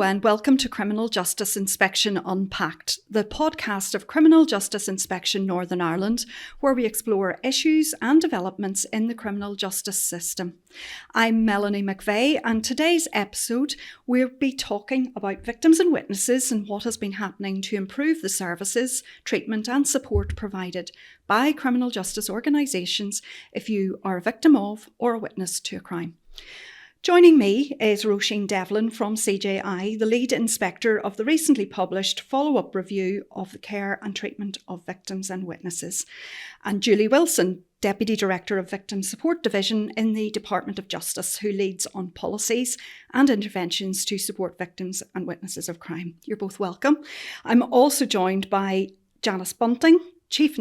Hello and welcome to Criminal Justice Inspection Unpacked, the podcast of Criminal Justice Inspection Northern Ireland, where we explore issues and developments in the criminal justice system. I'm Melanie McVeigh, and today's episode we'll be talking about victims and witnesses and what has been happening to improve the services, treatment and support provided by criminal justice organisations if you are a victim of or a witness to a crime. Joining me is Roisin Devlin from CJI, the lead inspector of the recently published follow-up review of the care and treatment of victims and witnesses, and Julie Wilson, Deputy Director of Victim Support Division in the Department of Justice, who leads on policies and interventions to support victims and witnesses of crime. You're both welcome. I'm also joined by Janice Bunting, Chief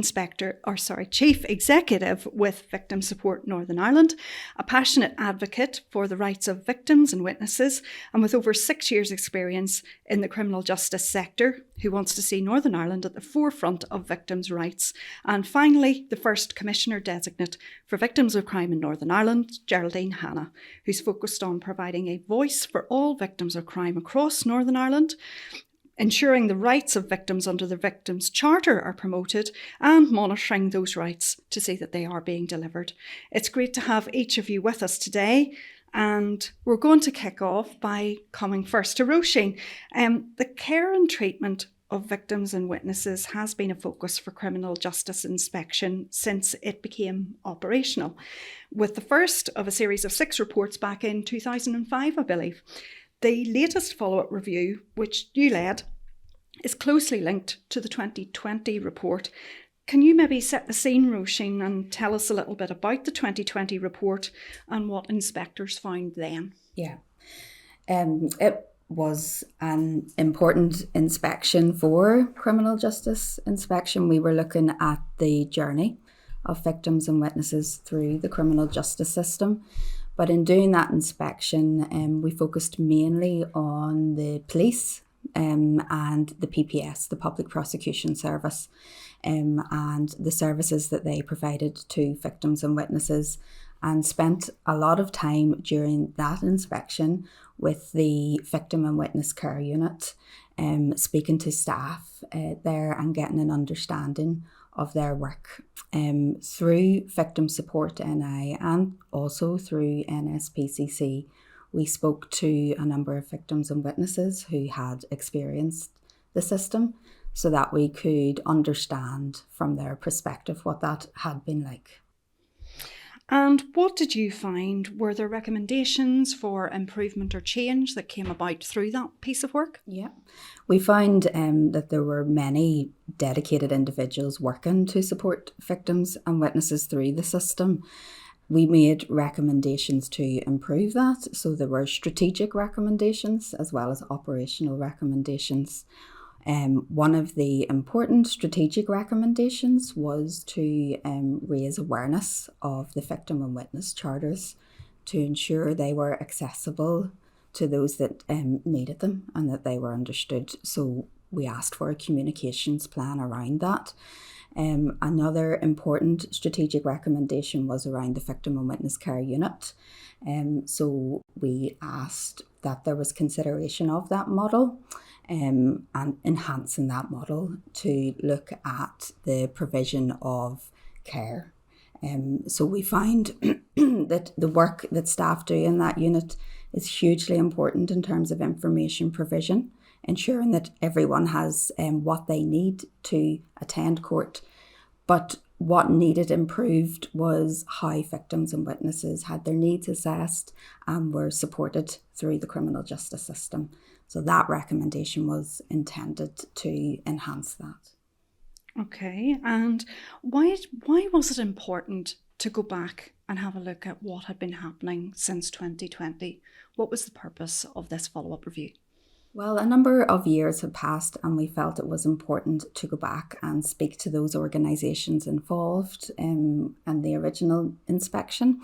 Executive with Victim Support Northern Ireland, a passionate advocate for the rights of victims and witnesses, and with over 6 years' experience in the criminal justice sector, who wants to see Northern Ireland at the forefront of victims' rights. And finally, the first Commissioner Designate for Victims of Crime in Northern Ireland, Geraldine Hanna, who's focused on providing a voice for all victims of crime across Northern Ireland, ensuring the rights of victims under the Victims' Charter are promoted, and monitoring those rights to see that they are being delivered. It's great to have each of you with us today, and we're going to kick off by coming first to Roisin. The care and treatment of victims and witnesses has been a focus for criminal justice inspection since it became operational, with the first of a series of 6 reports back in 2005, I believe. The latest follow-up review, which you led, is closely linked to the 2020 report. Can you maybe set the scene, Roisin, and tell us a little bit about the 2020 report and what inspectors found then? Yeah, it was an important inspection for criminal justice inspection. We were looking at the journey of victims and witnesses through the criminal justice system. But in doing that inspection, we focused mainly on the police and the PPS, the Public Prosecution Service, and the services that they provided to victims and witnesses, and spent a lot of time during that inspection with the Victim and Witness Care Unit, speaking to staff there and getting an understanding of their work. Through Victim Support NI and also through NSPCC, we spoke to a number of victims and witnesses who had experienced the system so that we could understand from their perspective what that had been like. And what did you find? Were there recommendations for improvement or change that came about through that piece of work? Yeah, we found that there were many dedicated individuals working to support victims and witnesses through the system. We made recommendations to improve that. So there were strategic recommendations as well as operational recommendations. One of the important strategic recommendations was to raise awareness of the victim and witness charters to ensure they were accessible to those that needed them and that they were understood. So we asked for a communications plan around that. Another important strategic recommendation was around the Victim and Witness Care Unit. So we asked that there was consideration of that model and enhancing that model to look at the provision of care. So we find that the work that staff do in that unit is hugely important in terms of information provision, ensuring that everyone has what they need to attend court. But what needed improved was how victims and witnesses had their needs assessed and were supported through the criminal justice system. So that recommendation was intended to enhance that. Okay, and why was it important to go back and have a look at what had been happening since 2020? What was the purpose of this follow-up review? Well, a number of years had passed and we felt it was important to go back and speak to those organisations involved in the original inspection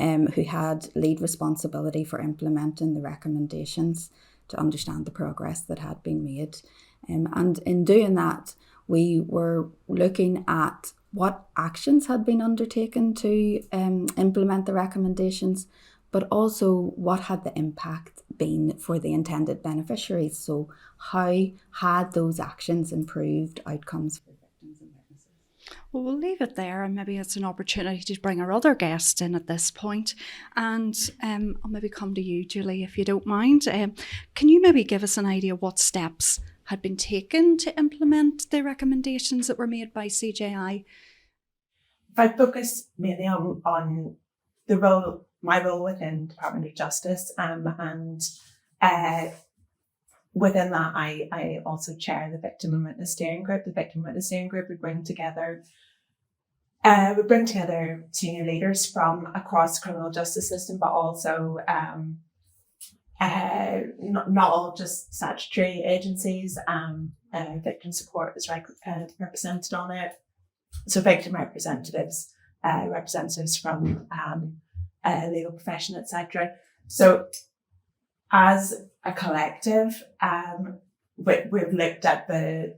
who had lead responsibility for implementing the recommendations to understand the progress that had been made. And in doing that, we were looking at what actions had been undertaken to implement the recommendations, but also what had the impact been for the intended beneficiaries. So how had those actions improved outcomes for victims and witnesses? Well, we'll leave it there, and maybe it's an opportunity to bring our other guest in at this point. And I'll maybe come to you, Julie, if you don't mind. Can you maybe give us an idea what steps had been taken to implement the recommendations that were made by CJI? If I focus mainly on my role within Department of Justice, and within that, I also chair the Victim and Witness Steering Group. The Victim and Witness Steering Group would bring together senior leaders from across the criminal justice system, but also not all just statutory agencies. Victim support is represented on it. So victim representatives, representatives from legal profession, etc. So as a collective, we've looked at the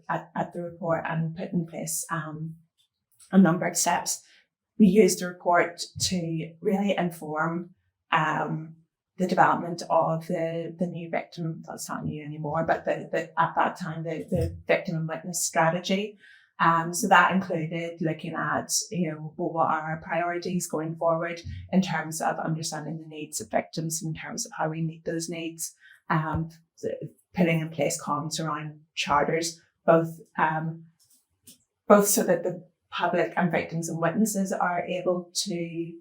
report and put in place a number of steps. We used the report to really inform the development of the new victim, that's not new anymore, but at that time, the victim and witness strategy. So that included looking at, what are our priorities going forward in terms of understanding the needs of victims, in terms of how we meet those needs, putting in place comms around charters, both so that the public and victims and witnesses are able to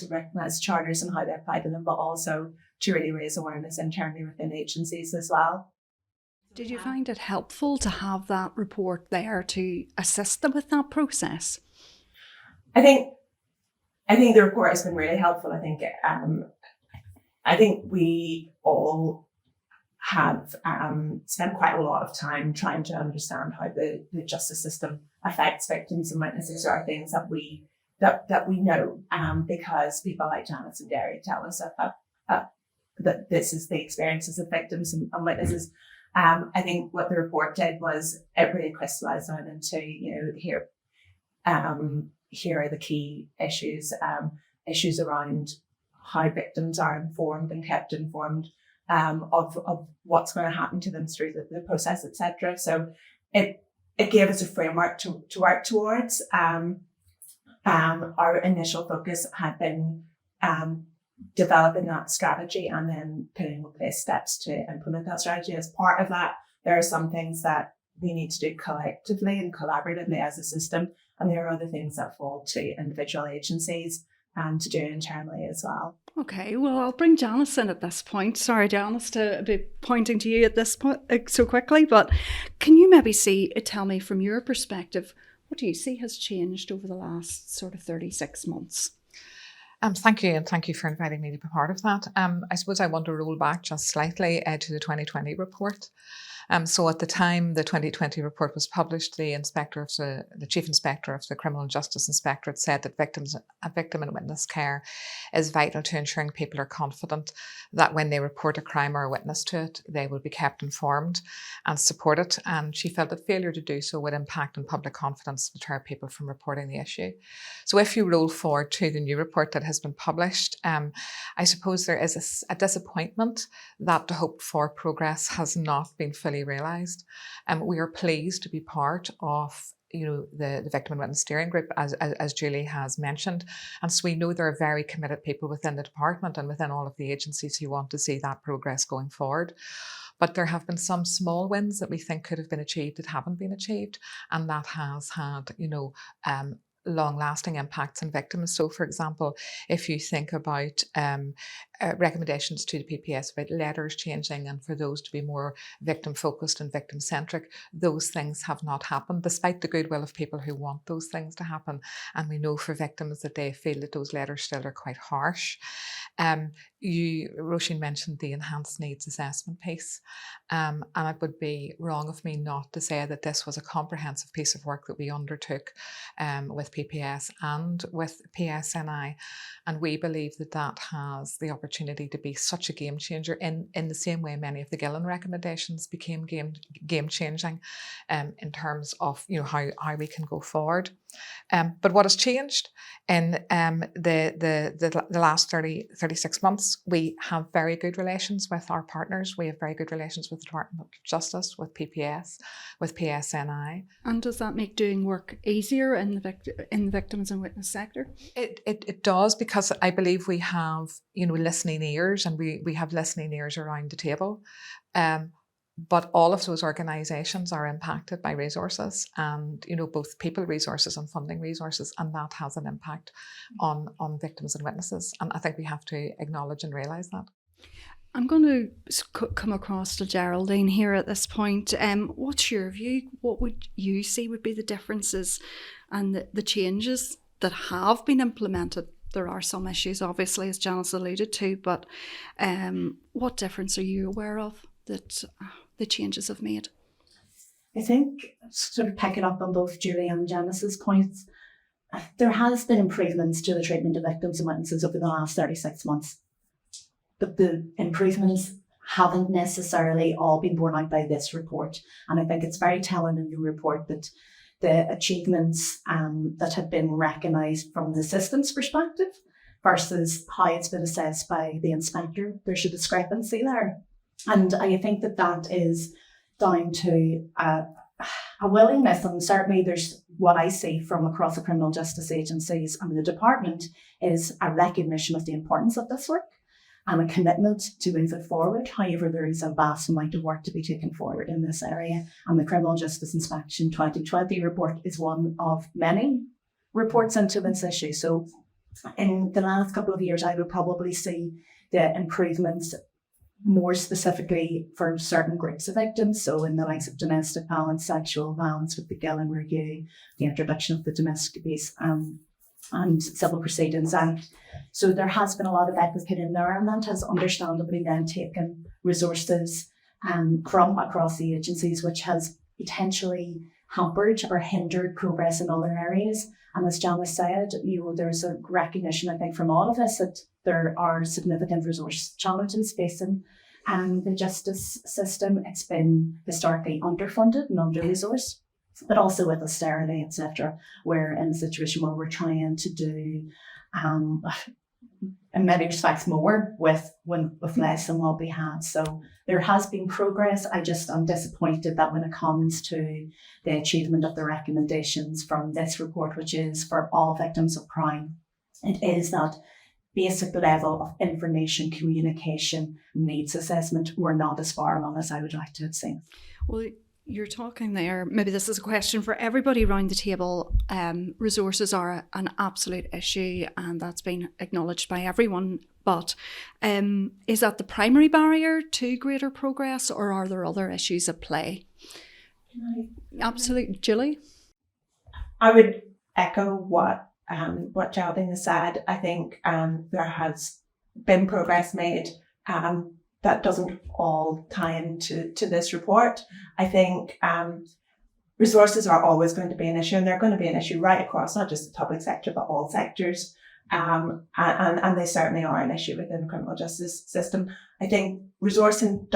recognise charters and how they apply to them, but also to really raise awareness internally within agencies as well. Did you find it helpful to have that report there to assist them with that process? I think the report has been really helpful. I think we all have spent quite a lot of time trying to understand how the justice system affects victims and witnesses. There are things that we know because people like Janice and Derry tell us that this is the experiences of victims and witnesses. I think what the report did was it really crystallised down into, here are the key issues, issues around how victims are informed and kept informed of what's going to happen to them through the process, etc. So it gave us a framework to work towards. Our initial focus had been developing that strategy and then putting in place steps to implement that strategy. As part of that, there are some things that we need to do collectively and collaboratively as a system, and there are other things that fall to individual agencies and to do internally as well. Okay, well, I'll bring Janice in at this point. Sorry, Janice, to be pointing to you at this point so quickly, but can you maybe tell me from your perspective, what do you see has changed over the last sort of 36 months? Thank you, and thank you for inviting me to be part of that. I suppose I want to roll back just slightly to the 2020 report. So at the time the 2020 report was published, the Chief Inspector of the Criminal Justice Inspectorate said that victim and witness care is vital to ensuring people are confident that when they report a crime or a witness to it, they will be kept informed and supported. And she felt that failure to do so would impact on public confidence and deter people from reporting the issue. So if you roll forward to the new report that has been published, I suppose there is a disappointment that the hoped for progress has not been fully realised. We are pleased to be part of the Victim and Witness Steering Group, as Julie has mentioned. And so we know there are very committed people within the department and within all of the agencies who want to see that progress going forward. But there have been some small wins that we think could have been achieved that haven't been achieved, and that has had, long-lasting impacts on victims. So, for example, if you think about recommendations to the PPS about letters changing and for those to be more victim-focused and victim-centric, those things have not happened, despite the goodwill of people who want those things to happen. And we know for victims that they feel that those letters still are quite harsh. Roisin mentioned the enhanced needs assessment piece, and it would be wrong of me not to say that this was a comprehensive piece of work that we undertook with PPS and with PSNI, and we believe that has the opportunity opportunity to be such a game changer in the same way many of the Gillen recommendations became game changing in terms of how we can go forward. But what has changed in the last 36 months, we have very good relations with our partners. We have very good relations with the Department of Justice, with PPS, with PSNI. And does that make doing work easier in the victims and witness sector? It does, because I believe we have listening ears, and we have listening ears around the table. But all of those organisations are impacted by resources, and both people resources and funding resources, and that has an impact on victims and witnesses. And I think we have to acknowledge and realise that. I'm going to come across to Geraldine here at this point. What's your view? What would you see would be the differences and the changes that have been implemented? There are some issues, obviously, as Janice alluded to, but what difference are you aware of that the changes have made? I think, sort of picking up on both Julie and Janice's points, there has been improvements to the treatment of victims and witnesses over the last 36 months. But the improvements haven't necessarily all been borne out by this report. And I think it's very telling in the report that the achievements that have been recognised from the system's perspective versus how it's been assessed by the inspector, there's a discrepancy there. And I think that is down to a willingness, and certainly there's what I see from across the criminal justice agencies and the department is a recognition of the importance of this work and a commitment to move it forward. However, there is a vast amount of work to be taken forward in this area, and the Criminal Justice Inspection 2020 report is one of many reports into this issue. So in the last couple of years, I would probably see the improvements more specifically for certain groups of victims. So in the likes of domestic violence, sexual violence with the Gillen Review, the introduction of the Domestic Abuse and Civil Proceedings Act. So there has been a lot of advocate in there, and that has understandably then taken resources from across the agencies, which has potentially hampered or hindered progress in other areas. And as Janice said, there's a recognition, I think, from all of us that there are significant resource challenges facing the justice system. It's been historically underfunded and under-resourced, but also with austerity, etc. We're in a situation where we're trying to do, in many respects, more with less than what we had. So there has been progress. I'm disappointed that when it comes to the achievement of the recommendations from this report, which is for all victims of crime, it is that basic level of information communication needs assessment. We're not as far along as I would like to have seen. Well, you're talking there, maybe this is a question for everybody around the table. Resources are an absolute issue, and that's been acknowledged by everyone. But is that the primary barrier to greater progress, or are there other issues at play? Absolutely. Julie? I would echo what Geraldine has said. I think there has been progress made. That doesn't all tie into this report. I think resources are always going to be an issue, and they're going to be an issue right across, not just the public sector, but all sectors. And they certainly are an issue within the criminal justice system. I think resourcing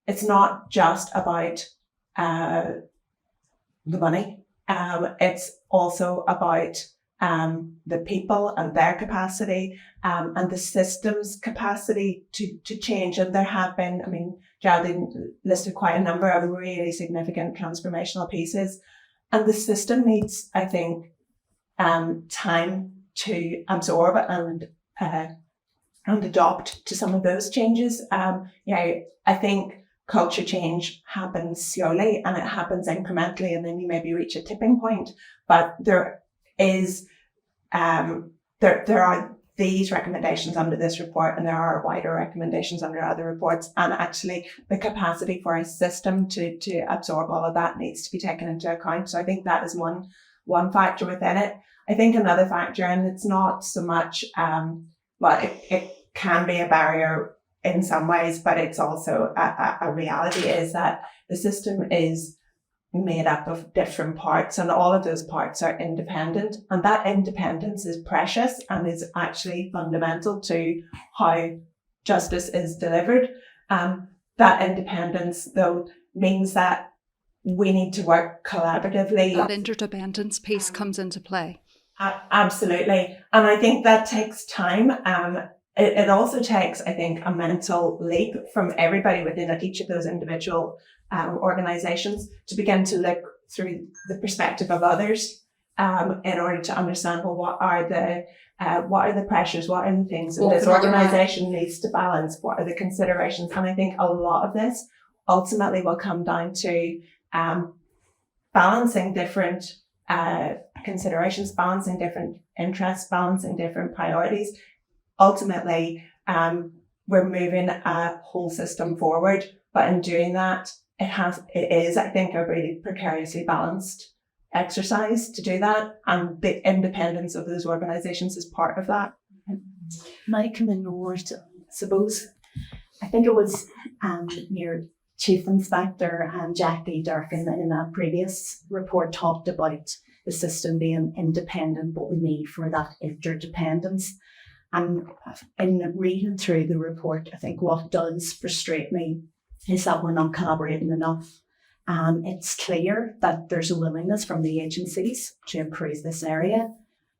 it's not just about the money. It's also about the people and their capacity and the system's capacity to change. And there have been, Geraldine listed quite a number of really significant transformational pieces. And the system needs, I think, time to absorb and adopt to some of those changes. I think culture change happens slowly and it happens incrementally, and then you maybe reach a tipping point. But there is there are these recommendations under this report, and there are wider recommendations under other reports, and actually the capacity for a system to absorb all of that needs to be taken into account. So I think that is one factor within it. I think another factor, and it's not so much it can be a barrier in some ways, but it's also a reality, is that the system is made up of different parts, and all of those parts are independent, and that independence is precious and is actually fundamental to how justice is delivered. That independence, though, means that we need to work collaboratively. That interdependence piece comes into play. Absolutely. And I think that takes time. It also takes, I think, a mental leap from everybody within each of those individual organisations to begin to look through the perspective of others in order to understand, well, what are the pressures, what are the things that this organisation needs to balance, what are the considerations. And I think a lot of this ultimately will come down to balancing different considerations, balancing different interests, balancing different priorities. Ultimately, we're moving a whole system forward, but in doing that, it is, I think, a really precariously balanced exercise to do that, and the independence of those organisations is part of that. Might come in more to, suppose, I think it was your Chief Inspector Jackie Durkin in a previous report talked about the system being independent, but we need for that interdependence. And in reading through the report, I think what does frustrate me is that we're not collaborating enough. It's clear that there's a willingness from the agencies to improve this area,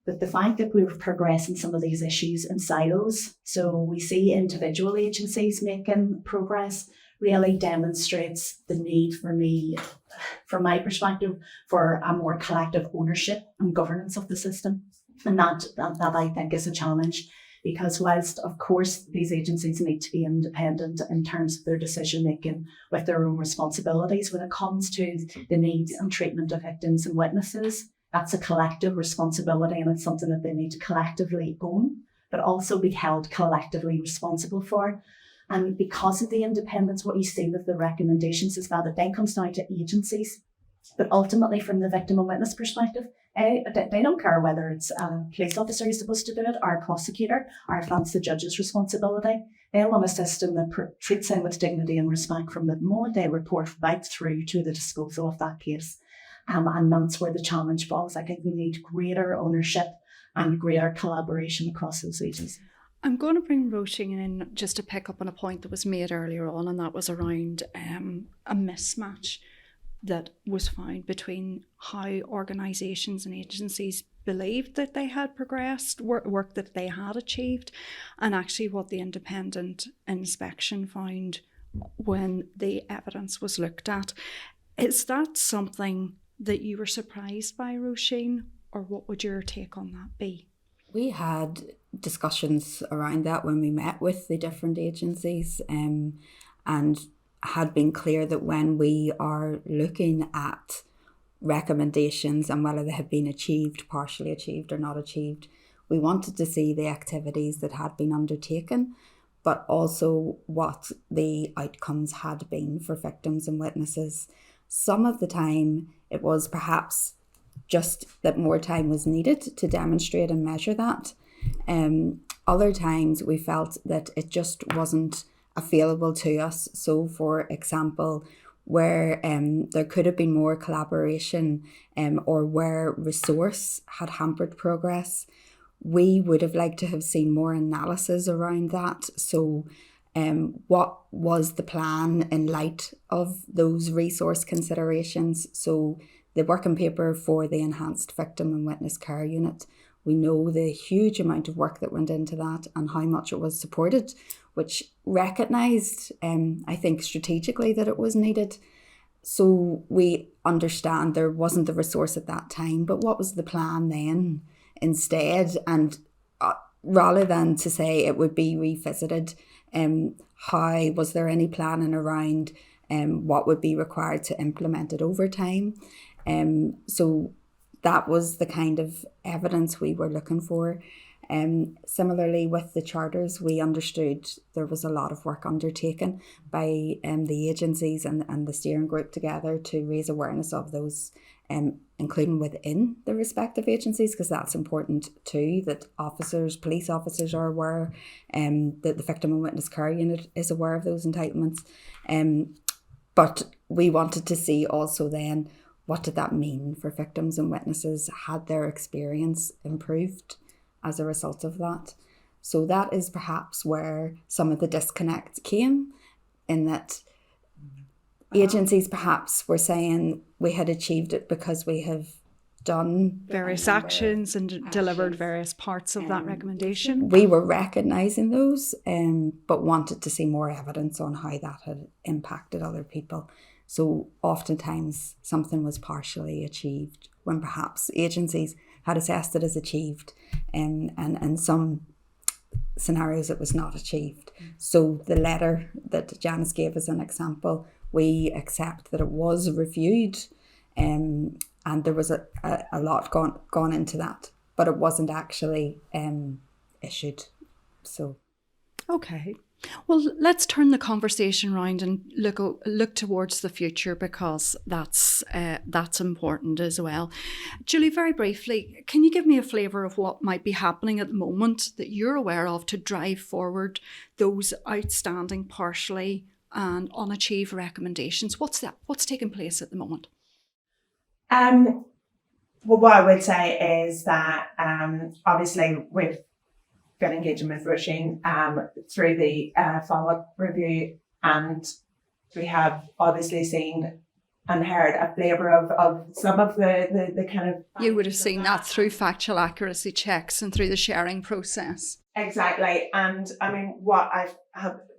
but the fact that we're progressing some of these issues in silos, so we see individual agencies making progress, really demonstrates the need for me, from my perspective, for a more collective ownership and governance of the system. And that I think is a challenge, because whilst, of course, these agencies need to be independent in terms of their decision making with their own responsibilities, when it comes to the needs and treatment of victims and witnesses, that's a collective responsibility, and it's something that they need to collectively own, but also be held collectively responsible for. And because of the independence, what you see with the recommendations is that it then comes down to agencies. But ultimately, from the victim and witness perspective, they don't care whether it's a police officer who's supposed to do it, or a prosecutor, or if that's the judge's responsibility. They want a system that treats them with dignity and respect from the moment they report right through to the disposal of that case. And that's where the challenge falls. I think we need greater ownership and greater collaboration across those agencies. I'm going to bring Roisin in just to pick up on a point that was made earlier on, and that was around a mismatch that was found between how organisations and agencies believed that they had progressed, work that they had achieved, and actually what the independent inspection found when the evidence was looked at. Is that something that you were surprised by, Roisin, or what would your take on that be? We had discussions around that when we met with the different agencies, and had been clear that when we are looking at recommendations and whether they have been achieved, partially achieved or not achieved, we wanted to see the activities that had been undertaken, but also what the outcomes had been for victims and witnesses. Some of the time it was perhaps just that more time was needed to demonstrate and measure that. Other times we felt that it just wasn't available to us. So for example, where there could have been more collaboration or where resource had hampered progress, we would have liked to have seen more analysis around that. So what was the plan in light of those resource considerations? So the working paper for the Enhanced Victim and Witness Care Unit, we know the huge amount of work that went into that and how much it was supported, which recognised, I think, strategically that it was needed. So we understand there wasn't the resource at that time, but what was the plan then instead? And rather than to say it would be revisited, how was there any planning around what would be required to implement it over time? So that was the kind of evidence we were looking for. Similarly with the charters, we understood there was a lot of work undertaken by the agencies and the steering group together to raise awareness of those, including within the respective agencies, because that's important too, that police officers are aware, that the Victim and Witness Care Unit is aware of those entitlements. But we wanted to see also then what did that mean for victims and witnesses? Had their experience improved as a result of that? So that is perhaps where some of the disconnect came, in that agencies perhaps were saying we had achieved it because we have done various actions and delivered various parts of that recommendation. We were recognising those, but wanted to see more evidence on how that had impacted other people. So oftentimes something was partially achieved when perhaps agencies had assessed it as achieved, and in some scenarios it was not achieved. So the letter that Janice gave as an example, we accept that it was reviewed, and there was a lot gone into that, but it wasn't actually issued. So, okay. Well, let's turn the conversation around and look towards the future, because that's important as well. Julie, very briefly, can you give me a flavour of what might be happening at the moment that you're aware of to drive forward those outstanding, partially and unachieved recommendations? What's taking place at the moment? Well, what I would say is that obviously we've been engaging with Roisin through the follow-up review, and we have obviously seen and heard a flavour of some of the kind of... You would have seen that through factual accuracy checks and through the sharing process. Exactly. And I mean,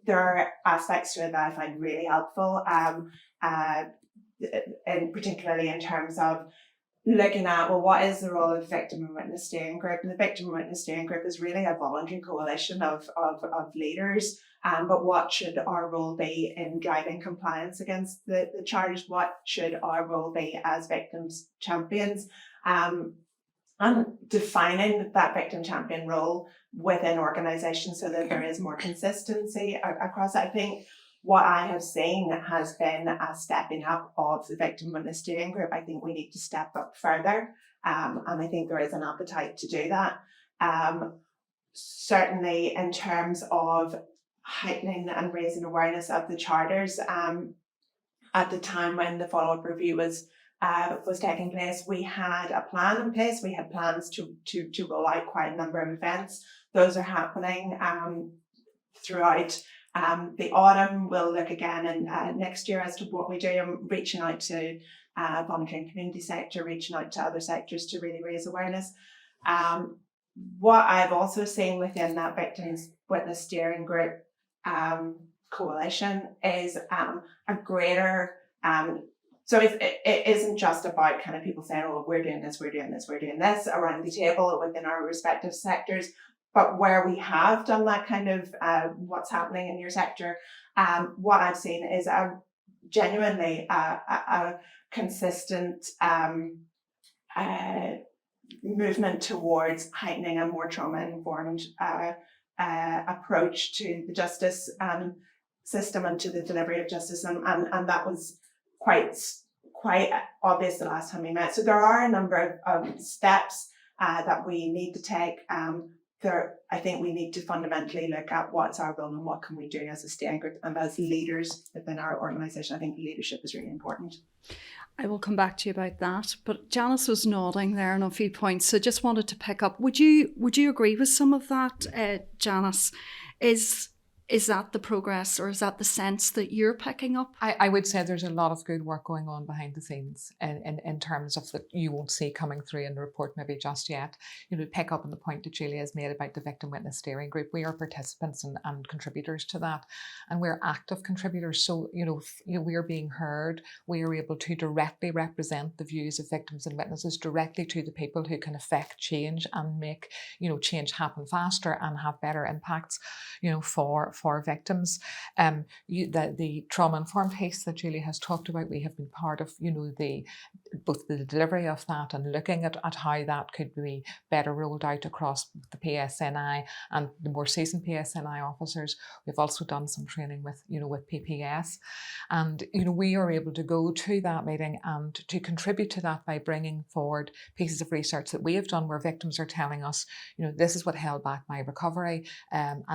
there are aspects to it that I find really helpful, and particularly in terms of looking at, well, what is the role of the Victim and Witness Steering Group? And the Victim and Witness Steering Group is really a voluntary coalition of leaders. But what should our role be in driving compliance against the charges? What should our role be as victims champions? And defining that victim champion role within organisations so that there is more consistency across. I think what I have seen has been a stepping up of the Victim Witness Steering Group. I think we need to step up further, and I think there is an appetite to do that. Certainly in terms of heightening and raising awareness of the charters, at the time when the follow-up review was taking place, we had a plan in place. We had plans to roll out quite a number of events. Those are happening throughout the autumn. We'll look again in next year as to what we do. I'm reaching out to Bunting community sector, reaching out to other sectors to really raise awareness. What I've also seen within that Victims Witness Steering Group coalition is a greater so it isn't just about kind of people saying, oh, we're doing this around the table within our respective sectors, but where we have done that kind of what's happening in your sector, what I've seen is a genuinely a consistent movement towards heightening a more trauma-informed approach to the justice system and to the delivery of justice, and that was quite obvious the last time we met. So there are a number of steps that we need to take. I think we need to fundamentally look at what's our role and what can we do as a steering group and as leaders within our organisation. I think leadership is really important. I will come back to you about that, but Janice was nodding there on a few points, so just wanted to pick up. Would you agree with some of that, Janice? Is that the progress, or is that the sense that you're picking up? I would say there's a lot of good work going on behind the scenes in terms of that you won't see coming through in the report maybe just yet. You know, pick up on the point that Julia has made about the Victim Witness Steering Group. We are participants and contributors to that, and we're active contributors. So, we are being heard. We are able to directly represent the views of victims and witnesses directly to the people who can affect change and make, change happen faster and have better impacts, for victims. The trauma-informed piece that Julie has talked about, we have been part of, both the delivery of that and looking at how that could be better rolled out across the PSNI and the more seasoned PSNI officers. We've also done some training with PPS, and we are able to go to that meeting and to contribute to that by bringing forward pieces of research that we have done where victims are telling us, this is what held back my recovery, and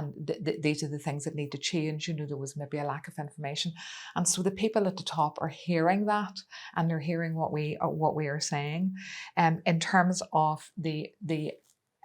these are the things things that need to change. There was maybe a lack of information. And so the people at the top are hearing that, and they're hearing what we are saying. In terms of the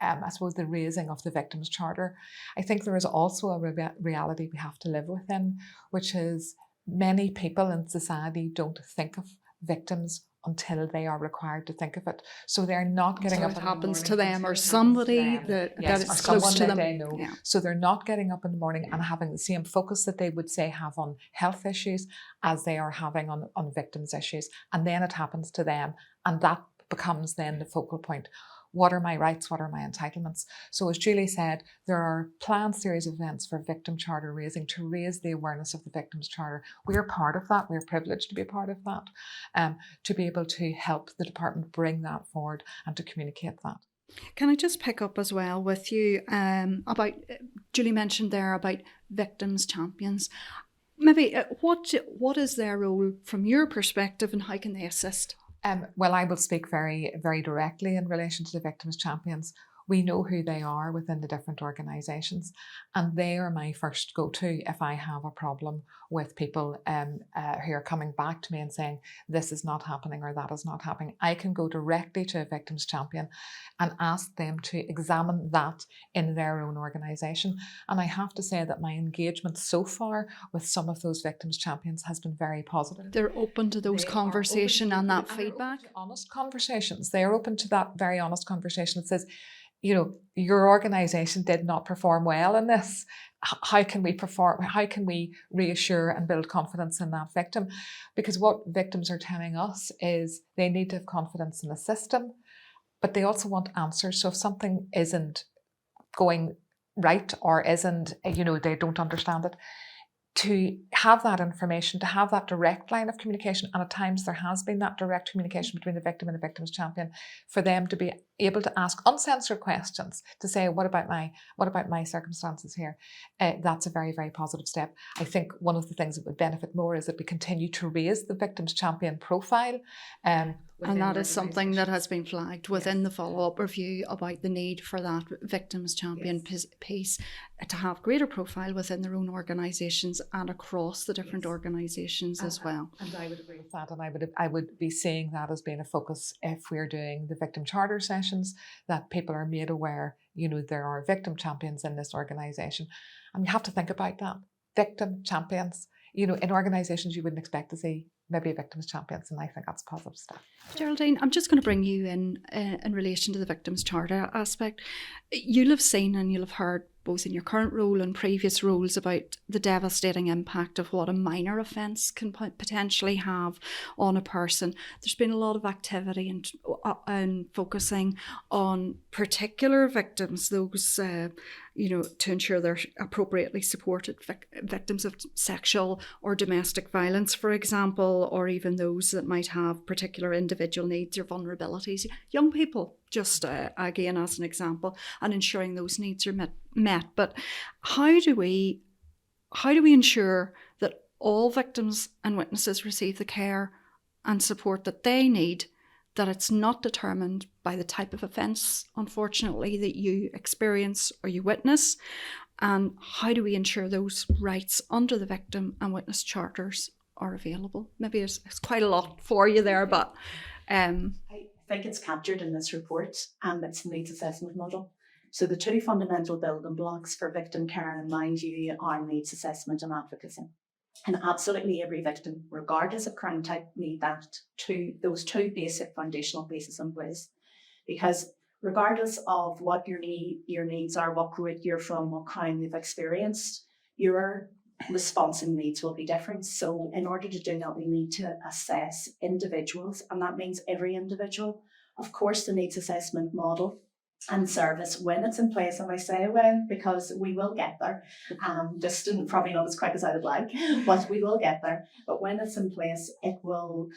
I suppose the raising of the Victims' Charter, I think there is also a reality we have to live within, which is many people in society don't think of victims until they are required to think of it. So they're not getting up it in happens the to morning them, or until it happens to somebody them. that Yes, is or close someone to that them. they know. Yeah. So they're not getting up in the morning and having the same focus that they would say have on health issues as they are having on victims' issues. And then it happens to them, and that becomes then the focal point. What are my rights? What are my entitlements? So as Julie said, there are planned series of events for Victim Charter raising to raise the awareness of the Victims Charter. We are part of that. We're privileged to be a part of that, to be able to help the department bring that forward and to communicate that. Can I just pick up as well with you about, Julie mentioned there about victims champions. Maybe what is their role from your perspective, and how can they assist? Well, I will speak very, very directly in relation to the Victims Champions. We know who they are within the different organisations, and they are my first go-to if I have a problem with people who are coming back to me and saying this is not happening or that is not happening. I can go directly to a Victims Champion and ask them to examine that in their own organisation. And I have to say that my engagement so far with some of those Victims Champions has been very positive. They're open to those conversation and that feedback. Honest conversations. They are open to that very honest conversation that says, your organisation did not perform well in this. How can we perform? How can we reassure and build confidence in that victim? Because what victims are telling us is they need to have confidence in the system, but they also want answers. So if something isn't going right or isn't, they don't understand it, to have that information, to have that direct line of communication, and at times there has been that direct communication between the victim and the Victims Champion, for them to be able to ask uncensored questions, to say, what about my circumstances here? That's a very, very positive step. I think one of the things that would benefit more is that we continue to raise the Victims Champion profile. And that is something that has been flagged within the follow-up review about the need for that Victims Champion piece to have greater profile within their own organisations and across the different organisations as well. And I would agree with that, and I would be seeing that as being a focus if we're doing the Victim Charter sessions, that people are made aware, there are Victim Champions in this organisation. And you have to think about that. Victim Champions, in organisations you wouldn't expect to see maybe Victims Champions, and I think that's positive stuff. Geraldine, I'm just going to bring you in relation to the Victims Charter aspect. You'll have seen and you'll have heard both in your current role and previous roles about the devastating impact of what a minor offence can potentially have on a person. There's been a lot of activity and focusing on particular victims, those to ensure they're appropriately supported, victims of sexual or domestic violence, for example, or even those that might have particular individual needs or vulnerabilities. Young people, just again as an example, and ensuring those needs are met. But how do we ensure that all victims and witnesses receive the care and support that they need, that it's not determined by the type of offence, unfortunately, that you experience or you witness? And how do we ensure those rights under the Victim and Witness Charters are available? Maybe it's quite a lot for you there, but I think it's captured in this report, and it's the needs assessment model. So the two fundamental building blocks for victim care, in mind you, are needs assessment and advocacy. And absolutely every victim, regardless of crime type, need those two basic foundational bases in place. Because regardless of what your needs are, what group you're from, what crime you've experienced, your response and needs will be different. So in order to do that, we need to assess individuals, and that means every individual. Of course, the needs assessment model and service, when it's in place, and I say when because we will get there, probably not as quick as I would like, but we will get there. But when it's in place, it will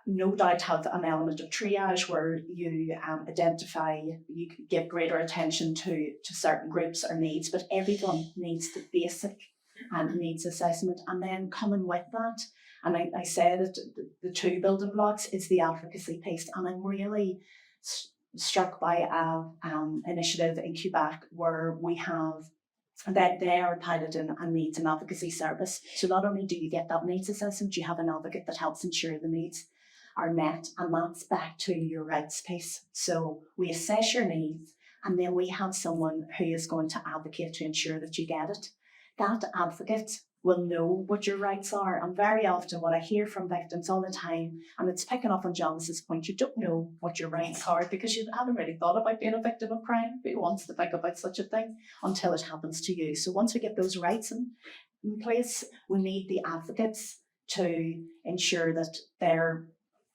no doubt have an element of triage where you identify, you give greater attention to certain groups or needs, but everyone needs the basic needs assessment. And then coming with that, and I say that the two building blocks is the advocacy piece, and I'm really struck by an initiative in Quebec where we have that they are entitled in a needs and advocacy service. So not only do you get that needs assessment, you have an advocate that helps ensure the needs are met, and that's back to your rights piece. So we assess your needs, and then we have someone who is going to advocate to ensure that you get it. That advocate will know what your rights are. And very often what I hear from victims all the time, and it's picking up on Janice's point, you don't know what your rights are because you haven't really thought about being a victim of crime. Who wants to think about such a thing until it happens to you? So once we get those rights in place, we need the advocates to ensure that they're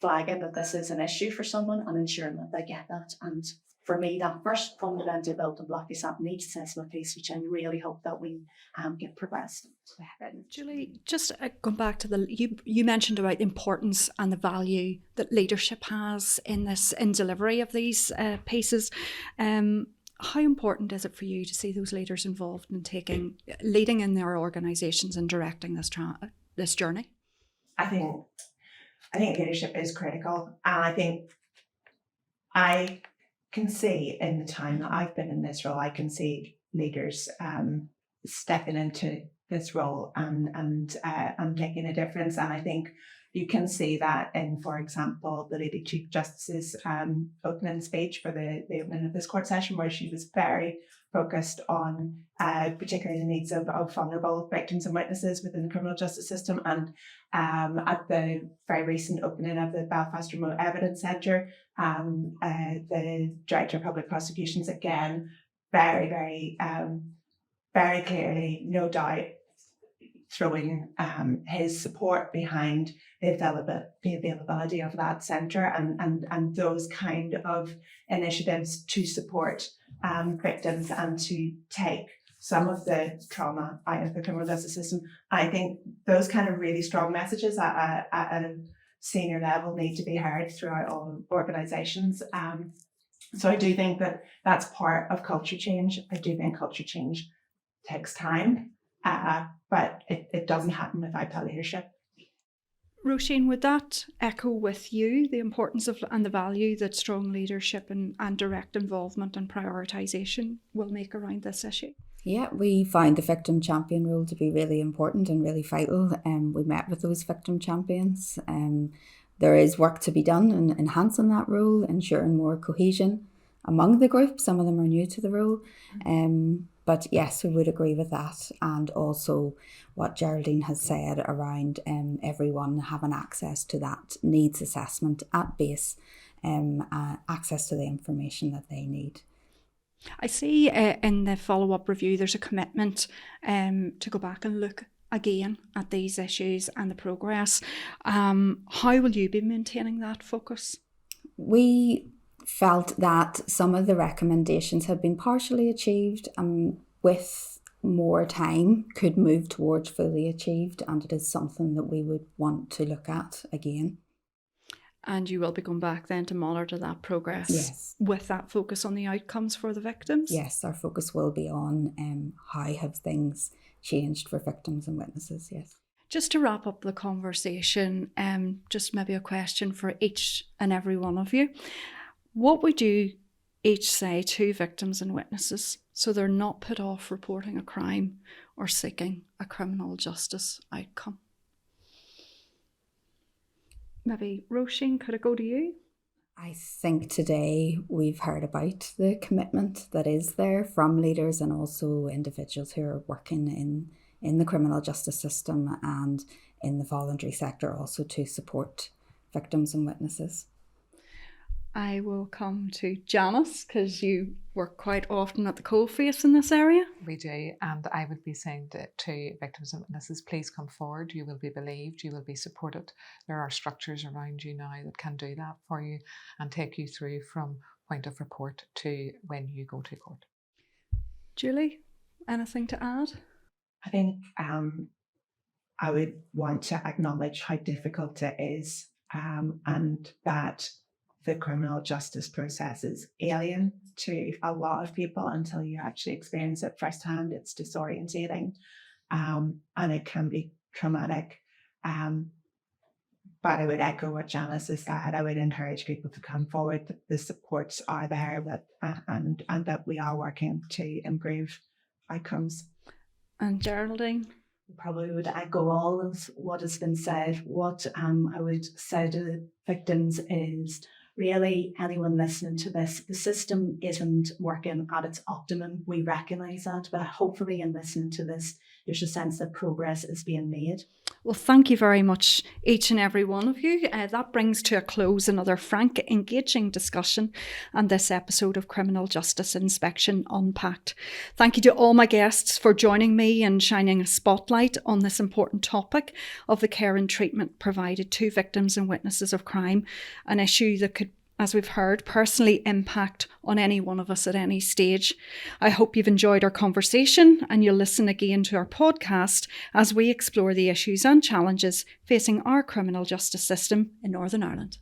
flagging that this is an issue for someone and ensuring that they get that. And for me, that first fundamental building block is that needs assessment piece, which I really hope that we get progressed. Julie, just going back to you mentioned about the importance and the value that leadership has in delivery of these pieces. How important is it for you to see those leaders involved in leading in their organisations and directing this journey? I think leadership is critical, and I think I can see in the time that I've been in this role, I can see leaders stepping into this role and making a difference. And I think you can see that in, for example, the Lady Chief Justice's opening speech for the opening of this court session, where she was very focused on particularly the needs of vulnerable victims and witnesses within the criminal justice system. And at the very recent opening of the Belfast Remote Evidence Centre, the Director of Public Prosecutions, again, very clearly, no doubt, throwing his support behind the availability of that centre and those kind of initiatives to support victims and to take some of the trauma out of the criminal justice system. I think those kind of really strong messages at a senior level need to be heard throughout all organisations. So I do think that that's part of culture change. I do think culture change takes time, but it doesn't happen without that leadership. Roisin, would that echo with you the importance of and the value that strong leadership and direct involvement and prioritisation will make around this issue? Yeah, we find the victim champion role to be really important and really vital. We met with those victim champions. There is work to be done in enhancing that role, ensuring more cohesion among the group. Some of them are new to the role. But yes, we would agree with that. And also what Geraldine has said around everyone having access to that needs assessment at base, access to the information that they need. I see in the follow-up review there's a commitment to go back and look again at these issues and the progress. How will you be maintaining that focus? We felt that some of the recommendations had been partially achieved and with more time could move towards fully achieved, and it is something that we would want to look at again. And you will be going back then to monitor that progress, yes, with that focus on the outcomes for the victims? Yes, our focus will be on how have things changed for victims and witnesses, yes. Just to wrap up the conversation, just maybe a question for each and every one of you. What would you each say to victims and witnesses so they're not put off reporting a crime or seeking a criminal justice outcome? Maybe Roisin, could I go to you? I think today we've heard about the commitment that is there from leaders and also individuals who are working in the criminal justice system and in the voluntary sector also to support victims and witnesses. I will come to Janice because you work quite often at the coalface in this area. We do, and I would be saying to victims and witnesses, please come forward. You will be believed, you will be supported. There are structures around you now that can do that for you and take you through from point of report to when you go to court. Julie, anything to add? I think I would want to acknowledge how difficult it is and that the criminal justice process is alien to a lot of people until you actually experience it firsthand. It's disorientating and it can be traumatic. But I would echo what Janice has said. I would encourage people to come forward. The supports are there and that we are working to improve outcomes. And Geraldine? Probably would echo all of what has been said. What I would say to the victims is really anyone listening to this, the system isn't working at its optimum. We recognise that, but hopefully in listening to this, there's a sense that progress is being made. Well, thank you very much, each and every one of you. That brings to a close another frank, engaging discussion on this episode of Criminal Justice Inspection Unpacked. Thank you to all my guests for joining me and shining a spotlight on this important topic of the care and treatment provided to victims and witnesses of crime, an issue that could, as we've heard, personally impact on any one of us at any stage. I hope you've enjoyed our conversation and you'll listen again to our podcast as we explore the issues and challenges facing our criminal justice system in Northern Ireland.